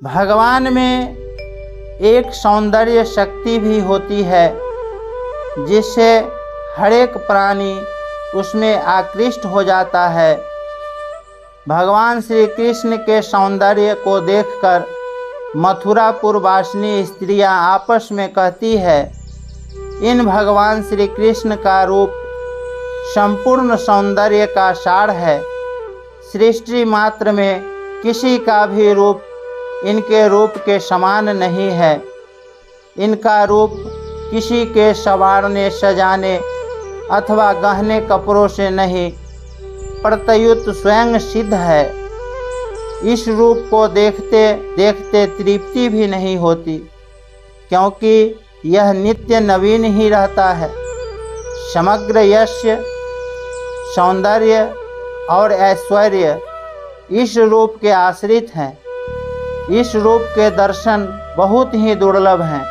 भगवान में एक सौंदर्य शक्ति भी होती है जिससे हर एक प्राणी उसमें आकृष्ट हो जाता है। भगवान श्री कृष्ण के सौंदर्य को देखकर मथुरापुर वासिनी स्त्रियां आपस में कहती है, इन भगवान श्री कृष्ण का रूप संपूर्ण सौंदर्य का सार है। सृष्टि मात्र में किसी का भी रूप इनके रूप के समान नहीं है। इनका रूप किसी के संवारने सजाने अथवा गहने कपड़ों से नहीं, प्रत्युत स्वयं सिद्ध है। इस रूप को देखते देखते तृप्ति भी नहीं होती, क्योंकि यह नित्य नवीन ही रहता है। समग्र यश, सौंदर्य और ऐश्वर्य इस रूप के आश्रित हैं। इस रूप के दर्शन बहुत ही दुर्लभ हैं।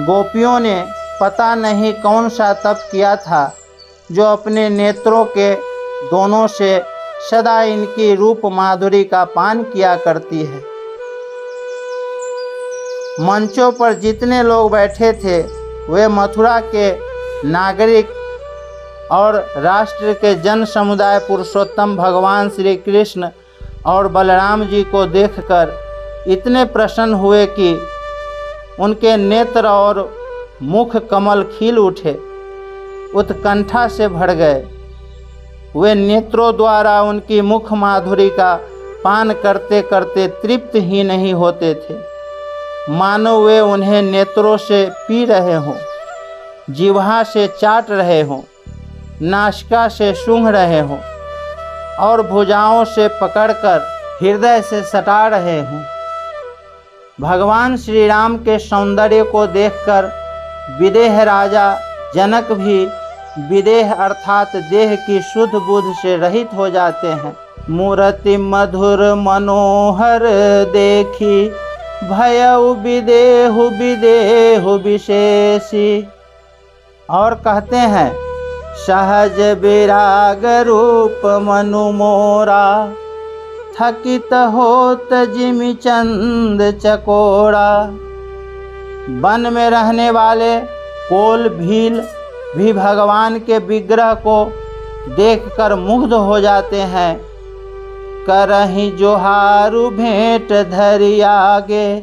गोपियों ने पता नहीं कौन सा तप किया था जो अपने नेत्रों के दोनों से सदा इनकी रूप माधुरी का पान किया करती है। मंचों पर जितने लोग बैठे थे वे मथुरा के नागरिक और राष्ट्र के जन समुदाय पुरुषोत्तम भगवान श्री कृष्ण और बलराम जी को देखकर इतने प्रसन्न हुए कि उनके नेत्र और मुख कमल खिल उठे, उत्कंठा से भर गए। वे नेत्रों द्वारा उनकी मुख माधुरी का पान करते करते तृप्त ही नहीं होते थे, मानो वे उन्हें नेत्रों से पी रहे हों, जिह्वा से चाट रहे हों, नासिका से सूंघ रहे हों और भुजाओं से पकड़कर हृदय से सटा रहे हों। भगवान श्री राम के सौंदर्य को देखकर विदेह राजा जनक भी विदेह अर्थात देह की शुद्ध बुद्ध से रहित हो जाते हैं। मूर्ति मधुर मनोहर देखी भयउ विदेहु विदेहु विशेषी। और कहते हैं, सहज विराग रूप मनु मोरा थकित होत जिमि चंद चकोरा। वन में रहने वाले कोल भील भी भगवान के विग्रह को देखकर मुग्ध हो जाते हैं। करहि जोहारु भेंट धरि आगे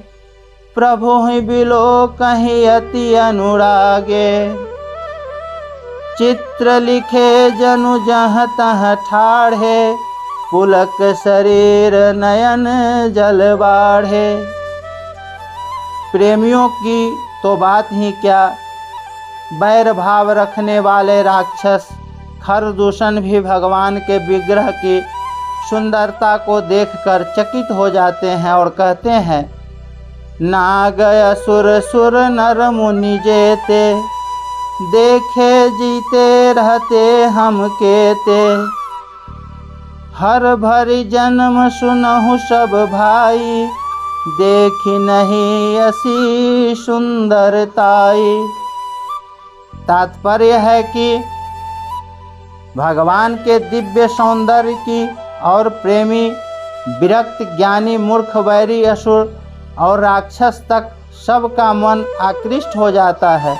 प्रभु ही बिलो कहीं अति अनुरागे। चित्र लिखे जनु जहाँ तहाँ ठाढ़े पुलक शरीर नयन जल बाढ़े। प्रेमियों की तो बात ही क्या, बैर भाव रखने वाले राक्षस खरदूषण भी भगवान के विग्रह की सुंदरता को देखकर चकित हो जाते हैं और कहते हैं, नाग असुर सुर नर मुनि जेते देखे जीते रहते हम केते। हर भरी जन्म सुनहु सब भाई देखी नहीं ऐसी सुंदरताई। तात्पर्य है कि भगवान के दिव्य सौंदर्य की और प्रेमी विरक्त ज्ञानी मूर्ख वैरी असुर और राक्षस तक सबका मन आकृष्ट हो जाता है।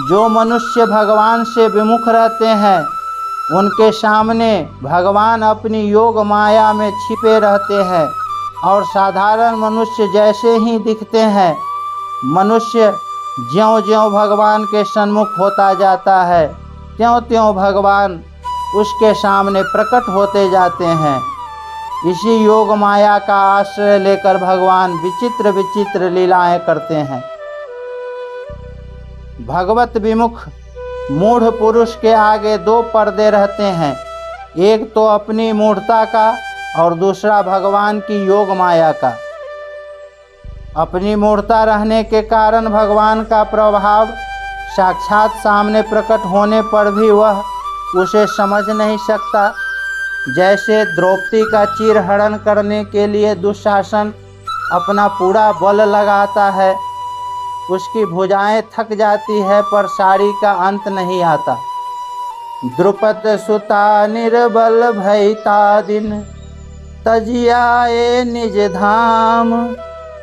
जो मनुष्य भगवान से विमुख रहते हैं उनके सामने भगवान अपनी योग माया में छिपे रहते हैं और साधारण मनुष्य जैसे ही दिखते हैं। मनुष्य ज्यों-ज्यों भगवान के सन्मुख होता जाता है त्यों-त्यों भगवान उसके सामने प्रकट होते जाते हैं। इसी योग माया का आश्रय लेकर भगवान विचित्र विचित्र लीलाएं करते हैं। भगवत विमुख मूढ़ पुरुष के आगे दो पर्दे रहते हैं, एक तो अपनी मूढ़ता का और दूसरा भगवान की योग माया का। अपनी मूढ़ता रहने के कारण भगवान का प्रभाव साक्षात सामने प्रकट होने पर भी वह उसे समझ नहीं सकता। जैसे द्रौपदी का चीरहरण करने के लिए दुशासन अपना पूरा बल लगाता है, उसकी भुजाएं थक जाती है पर साड़ी का अंत नहीं आता। द्रुपद सुता निर्बल भयता दिन तजियाए निज धाम,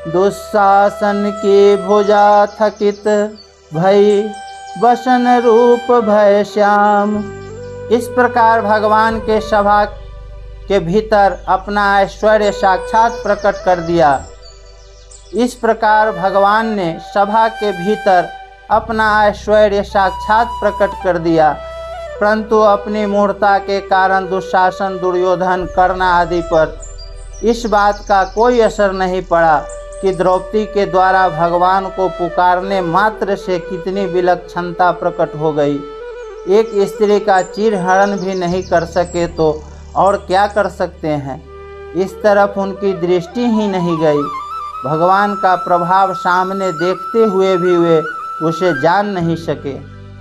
दुशासन की भुजा थकित भई, बसन रूप भय श्याम। इस प्रकार भगवान के सभा के भीतर अपना ऐश्वर्य साक्षात प्रकट कर दिया। इस प्रकार भगवान ने सभा के भीतर अपना ऐश्वर्य साक्षात प्रकट कर दिया, परंतु अपनी मूढ़ता के कारण दुशासन, दुर्योधन, कर्ण आदि पर इस बात का कोई असर नहीं पड़ा कि द्रौपदी के द्वारा भगवान को पुकारने मात्र से कितनी विलक्षणता प्रकट हो गई। एक स्त्री का चीरहरण भी नहीं कर सके तो और क्या कर सकते हैं। इस तरफ उनकी दृष्टि ही नहीं गई। भगवान का प्रभाव सामने देखते हुए भी वे उसे जान नहीं सके।